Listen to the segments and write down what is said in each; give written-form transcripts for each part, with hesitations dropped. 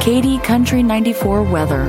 KD Country 94 weather.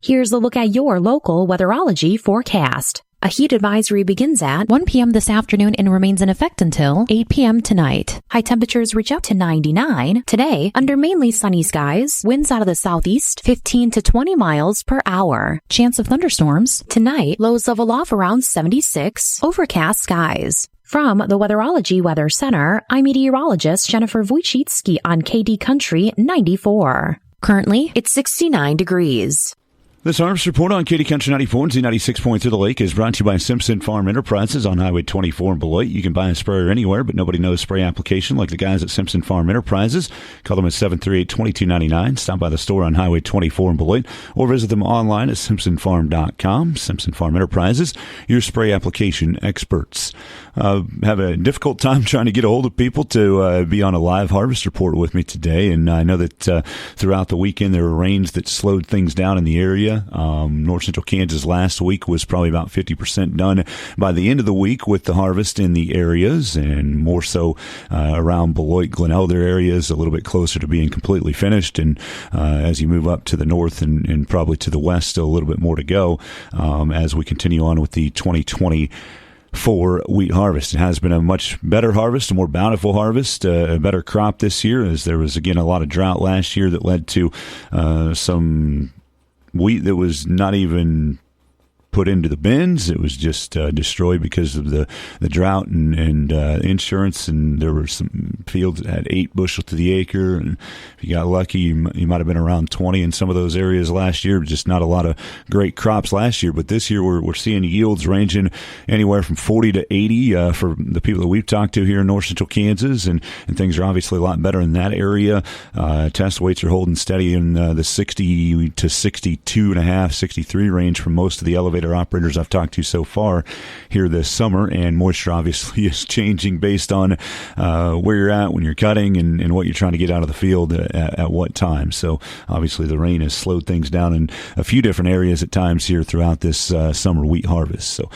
Here's a look at your local weatherology forecast. A heat advisory begins at 1 p.m. this afternoon and remains in effect until 8 p.m. tonight. High temperatures reach up to 99. Today, under mainly sunny skies, winds out of the southeast 15 to 20 miles per hour. Chance of thunderstorms. Tonight, lows level off around 76. Overcast skies. From the Weatherology Weather Center, I'm meteorologist Jennifer Wojcicki on KD Country 94. Currently, it's 69 degrees. This Harvest Report on KD Country 94 and Z96.3 The Lake is brought to you by Simpson Farm Enterprises on Highway 24 in Beloit. You can buy a sprayer anywhere, but nobody knows spray application like the guys at Simpson Farm Enterprises. Call them at 738-2299. Stop by the store on Highway 24 in Beloit or visit them online at simpsonfarm.com. Simpson Farm Enterprises, your spray application experts. Have a difficult time trying to get a hold of people to be on a live Harvest Report with me today, and I know that throughout the weekend there were rains that slowed things down in the area. North Central Kansas last week was probably about 50% done by the end of the week with the harvest in the areas, and more so around Beloit, Glen Elder areas, a little bit closer to being completely finished. And as you move up to the north and probably to the west, still a little bit more to go as we continue on with the 2024 wheat harvest. It has been a much better harvest, a more bountiful harvest, a better crop this year, as there was, again, a lot of drought last year that led to some wheat that was not even put into the bins. It was just destroyed because of the drought and insurance, and there were some fields that had 8 bushel to the acre, and if you got lucky, you might have been around 20 in some of those areas last year. Just not a lot of great crops last year, but this year we're seeing yields ranging anywhere from 40 to 80 for the people that we've talked to here in North Central Kansas, and things are obviously a lot better in that area. Test weights are holding steady in the 60 to 62.5, 63 range for most of the elevator operators I've talked to so far here this summer, and moisture obviously is changing based on where you're at when you're cutting and what you're trying to get out of the field at what time. So obviously the rain has slowed things down in a few different areas at times here throughout this summer wheat harvest. So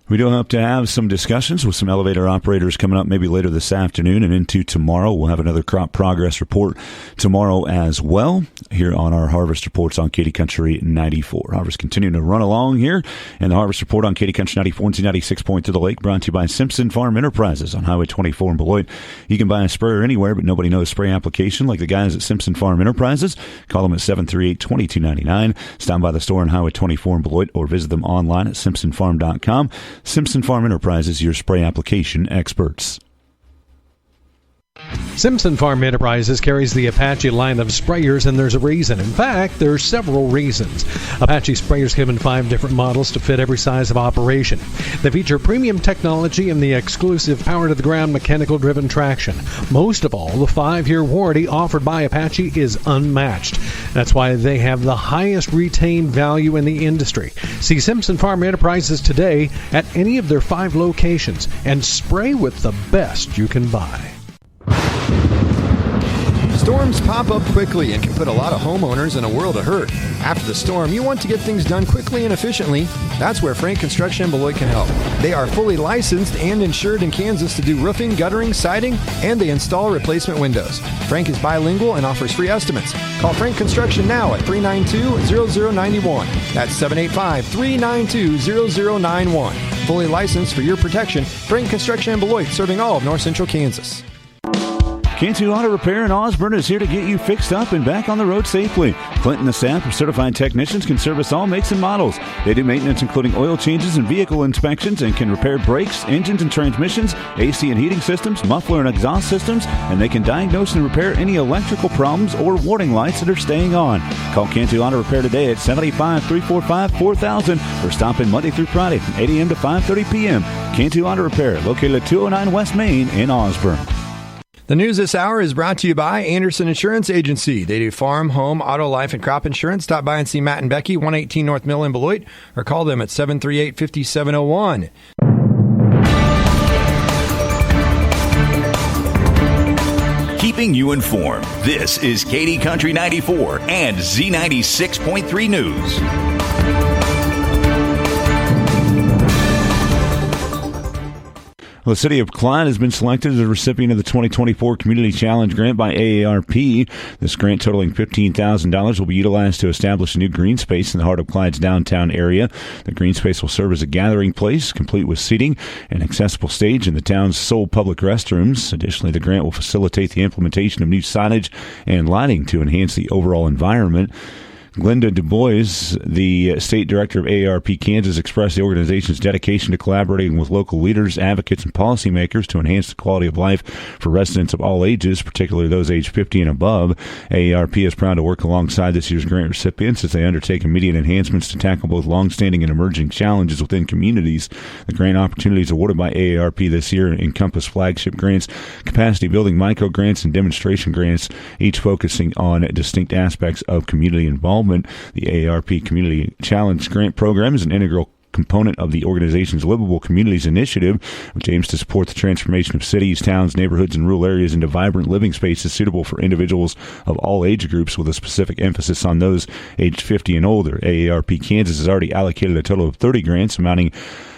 we do hope to have some discussions with some elevator operators coming up maybe later this afternoon and into tomorrow. We'll have another crop progress report tomorrow as well here on our Harvest Reports on KD Country 94. Harvest continuing to run along here, and the Harvest Report on KD Country 94 and Z96.3 The Lake brought to you by Simpson Farm Enterprises on Highway 24 in Beloit. You can buy a sprayer anywhere, but nobody knows spray application like the guys at Simpson Farm Enterprises. Call them at 738-2299. Stop by the store on Highway 24 in Beloit or visit them online at simpsonfarm.com. Simpson Farm Enterprises, your spray application experts. Simpson Farm Enterprises carries the Apache line of sprayers, and there's a reason. In fact, there are several reasons. Apache sprayers come in 5 different models to fit every size of operation. They feature premium technology and the exclusive power-to-the-ground mechanical-driven traction. Most of all, the 5-year warranty offered by Apache is unmatched. That's why they have the highest retained value in the industry. See Simpson Farm Enterprises today at any of their 5 locations and spray with the best you can buy. Storms pop up quickly and can put a lot of homeowners in a world of hurt. After the storm, you want to get things done quickly and efficiently. That's where Frank Construction in Beloit can help. They are fully licensed and insured in Kansas to do roofing, guttering, siding, and they install replacement windows. Frank is bilingual and offers free estimates. Call Frank Construction now at 392-0091. That's 785-392-0091. Fully licensed for your protection, Frank Construction in Beloit, serving all of North Central Kansas. Cantu Auto Repair in Osborne is here to get you fixed up and back on the road safely. Clint and the staff of certified technicians can service all makes and models. They do maintenance including oil changes and vehicle inspections and can repair brakes, engines and transmissions, AC and heating systems, muffler and exhaust systems, and they can diagnose and repair any electrical problems or warning lights that are staying on. Call Cantu Auto Repair today at 785-345-4000 or stop in Monday through Friday from 8 a.m. to 5:30 p.m. Cantu Auto Repair, located at 209 West Main in Osborne. The news this hour is brought to you by Anderson Insurance Agency. They do farm, home, auto, life, and crop insurance. Stop by and see Matt and Becky, 118 North Mill in Beloit, or call them at 738-5701. Keeping you informed, this is KD Country 94 and Z96.3 News. Well, the City of Clyde has been selected as a recipient of the 2024 Community Challenge Grant by AARP. This grant, totaling $15,000, will be utilized to establish a new green space in the heart of Clyde's downtown area. The green space will serve as a gathering place, complete with seating, an accessible stage, and the town's sole public restrooms. Additionally, the grant will facilitate the implementation of new signage and lighting to enhance the overall environment. Glenda Du Bois, the state director of AARP Kansas, expressed the organization's dedication to collaborating with local leaders, advocates, and policymakers to enhance the quality of life for residents of all ages, particularly those aged 50 and above. AARP is proud to work alongside this year's grant recipients as they undertake immediate enhancements to tackle both longstanding and emerging challenges within communities. The grant opportunities awarded by AARP this year encompass flagship grants, capacity building micro grants, and demonstration grants, each focusing on distinct aspects of community involvement. The AARP Community Challenge Grant Program is an integral component of the organization's Livable Communities Initiative, which aims to support the transformation of cities, towns, neighborhoods, and rural areas into vibrant living spaces suitable for individuals of all age groups, with a specific emphasis on those aged 50 and older. AARP Kansas has already allocated a total of 30 grants amounting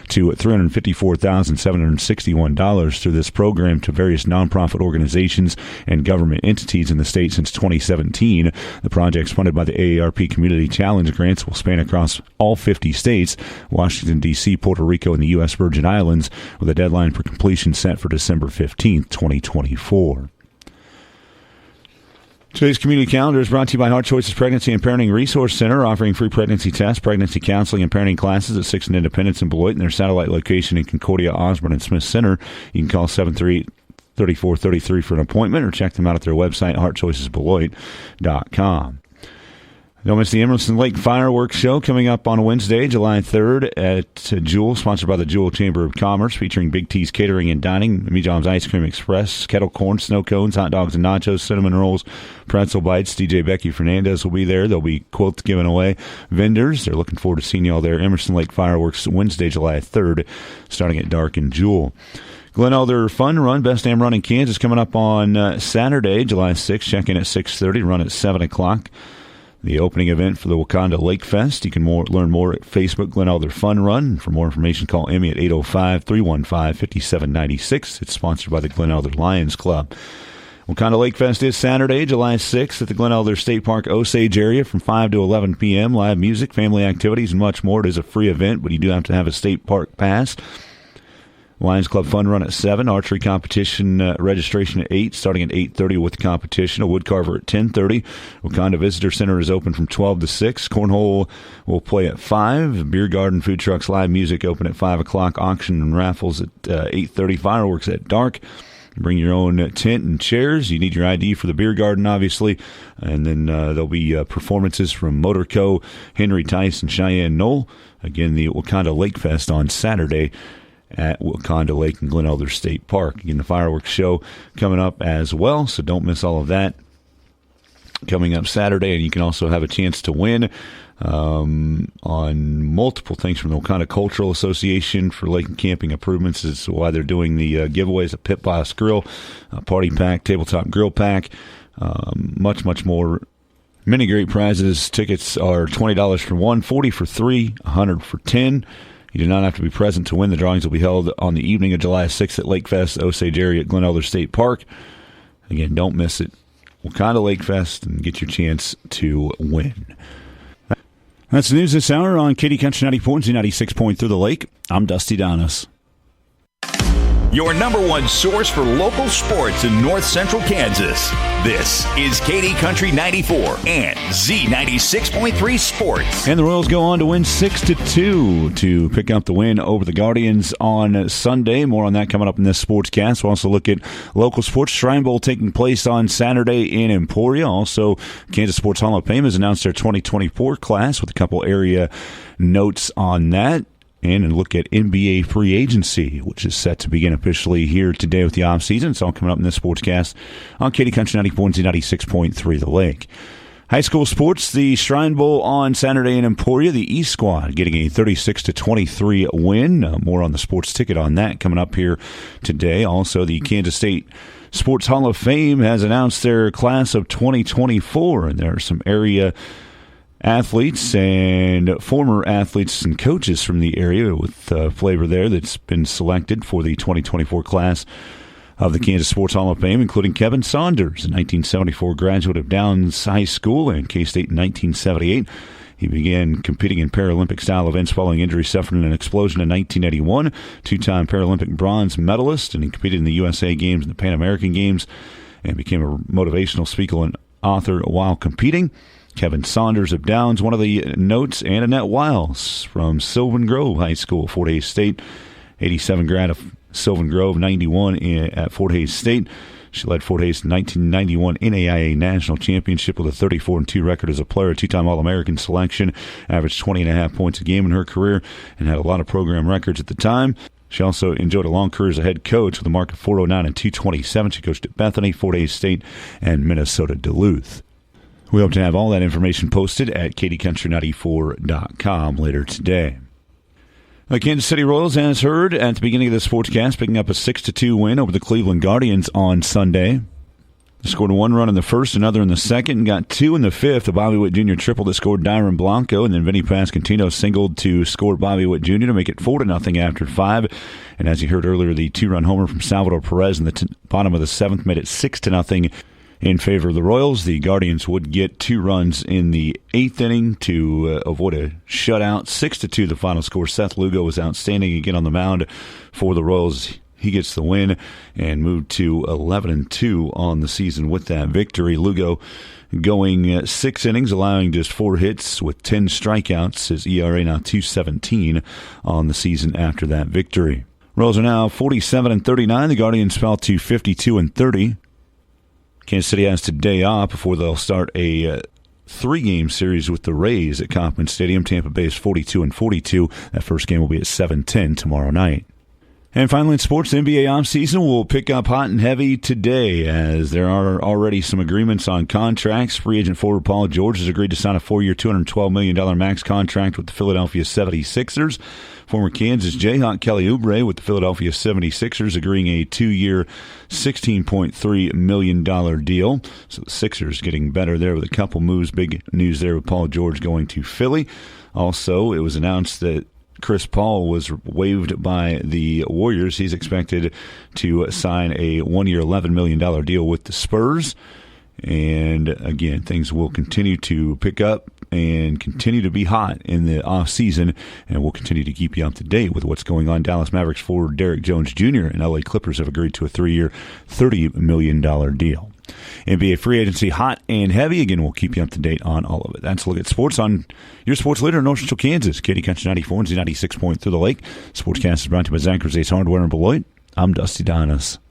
to $354,761 through this program to various nonprofit organizations and government entities in the state since 2017. The projects funded by the AARP Community Challenge grants will span across all 50 states, Washington, D.C., Puerto Rico, and the U.S. Virgin Islands, with a deadline for completion set for December 15th, 2024. Today's community calendar is brought to you by Heart Choices Pregnancy and Parenting Resource Center, offering free pregnancy tests, pregnancy counseling, and parenting classes at 6 and Independence in Beloit and their satellite location in Concordia, Osborne, and Smith Center. You can call 738-3433 for an appointment or check them out at their website, heartchoicesbeloit.com. Don't miss the Emerson Lake Fireworks Show coming up on Wednesday, July 3rd at Jewel, sponsored by the Jewel Chamber of Commerce, featuring Big T's Catering and Dining, Meejom's Ice Cream Express, kettle corn, snow cones, hot dogs and nachos, cinnamon rolls, pretzel bites. DJ Becky Fernandez will be there. There'll be quotes given away. Vendors, they're looking forward to seeing you all there. Emerson Lake Fireworks, Wednesday, July 3rd, starting at dark in Jewel. Glen Elder Fun Run, Best Damn Run in Kansas, coming up on Saturday, July 6th. Check in at 6:30, run at 7 o'clock. The opening event for the Wakanda Lake Fest. You can learn more at Facebook, Glen Elder Fun Run. For more information, call Emmy at 805-315-5796. It's sponsored by the Glen Elder Lions Club. Wakanda Lake Fest is Saturday, July 6th at the Glen Elder State Park Osage area from 5 to 11 p.m. Live music, family activities, and much more. It is a free event, but you do have to have a state park pass. Lions Club Fun Run at 7. Archery competition registration at 8, starting at 8:30 with the competition. A woodcarver at 10:30. Wakanda Visitor Center is open from 12 to 6. Cornhole will play at 5. Beer garden, food trucks, live music open at 5 o'clock. Auction and raffles at 8:30. Fireworks at dark. Bring your own tent and chairs. You need your ID for the beer garden, obviously. And then there'll be performances from Motor Co., Henry Tice, and Cheyenne Knoll. Again, the Wakanda Lake Fest on Saturday at Wakanda Lake and Glen Elder State Park. Again, the fireworks show coming up as well, so don't miss all of that coming up Saturday. And you can also have a chance to win on multiple things from the Wakanda Cultural Association for lake and camping improvements. Is why they're doing the giveaways: a Pit Boss Grill, a party pack, tabletop grill pack, much more. Many great prizes. Tickets are $20 for one, $40 for three, $100 for 10. You do not have to be present to win. The drawings will be held on the evening of July 6th at Lake Fest, Osage area at Glen Elder State Park. Again, don't miss it. Wakanda Lake Fest, and get your chance to win. That's the news this hour on Katy Country 94 and 96.3 The Lake. I'm Dusty Donis. Your number one source for local sports in north central Kansas. This is Katy Country 94 and Z96.3 Sports. And the Royals go on to win 6-2 to pick up the win over the Guardians on Sunday. More on that coming up in this sportscast. We'll also look at local sports. Shrine Bowl taking place on Saturday in Emporia. Also, Kansas Sports Hall of Fame has announced their 2024 class with a couple area notes on that. And look at NBA free agency, which is set to begin officially here today with the offseason. It's all coming up in this sportscast on Katy Country 94 and 96.3 The Lake. High school sports, the Shrine Bowl on Saturday in Emporia. The East Squad getting a 36-23 win. More on the sports ticket on that coming up here today. Also, the Kansas State Sports Hall of Fame has announced their class of 2024, and there are some area athletes and former athletes and coaches from the area with flavor there that's been selected for the 2024 class of the Kansas Sports Hall of Fame, including Kevin Saunders, a 1974 graduate of Downs High School and K-State in 1978. He began competing in Paralympic-style events following injury suffered in an explosion in 1981. Two-time Paralympic bronze medalist, and he competed in the USA Games and the Pan American Games and became a motivational speaker and author while competing. Kevin Saunders of Downs, one of the notes, and Annette Wiles from Sylvan Grove High School, Fort Hays State, 87 grad of Sylvan Grove, 91 at Fort Hays State. She led Fort Hays' 1991 NAIA National Championship with a 34-2 record as a player, a two-time All-American selection, averaged 20.5 points a game in her career, and had a lot of program records at the time. She also enjoyed a long career as a head coach with a mark of 409 and 227. She coached at Bethany, Fort Hays State, and Minnesota Duluth. We hope to have all that information posted at KDCountry94.com later today. The Kansas City Royals, as heard at the beginning of the sportscast, picking up a 6-2 win over the Cleveland Guardians on Sunday. They scored one run in the first, another in the second, and got two in the fifth. A Bobby Witt Jr. triple that scored Dyron Blanco, and then Vinny Pasquantino singled to score Bobby Witt Jr. to make it 4-0 after 5. And as you heard earlier, the two-run homer from Salvador Perez in the bottom of the seventh made it 6-0 in favor of the Royals. The Guardians would get 2 runs in the 8th inning to avoid a shutout. 6-2 the final score. Seth Lugo was outstanding again on the mound for the Royals. He gets the win and moved to 11-2 on the season with that victory. Lugo going 6 innings, allowing just 4 hits with 10 strikeouts. His ERA now 2.17 on the season after that victory. Royals are now 47-39. The Guardians fell to 52-30. Kansas City has today off before they'll start a 3-game series with the Rays at Kauffman Stadium. Tampa Bay is 42-42. That first game will be at 7:10 tomorrow night. And finally, in sports, the NBA offseason will pick up hot and heavy today as there are already some agreements on contracts. Free agent forward Paul George has agreed to sign a 4-year, $212 million max contract with the Philadelphia 76ers. Former Kansas Jayhawk Kelly Oubre with the Philadelphia 76ers agreeing a 2-year, $16.3 million deal. So the Sixers getting better there with a couple moves. Big news there with Paul George going to Philly. Also, it was announced that Chris Paul was waived by the Warriors. He's expected to sign a 1-year, $11 million deal with the Spurs. And again, things will continue to pick up and continue to be hot in the offseason, and we'll continue to keep you up to date with what's going on. Dallas Mavericks forward Derek Jones Jr. and LA Clippers have agreed to a 3-year, $30 million deal. NBA free agency hot and heavy. Again, we'll keep you up to date on all of it. That's a look at sports on your sports leader in North Central Kansas. Katy Country 94 and Z96 Point through the lake. Sportscast is brought to you by Zachary Ace Hardware in Beloit. I'm Dusty Donis.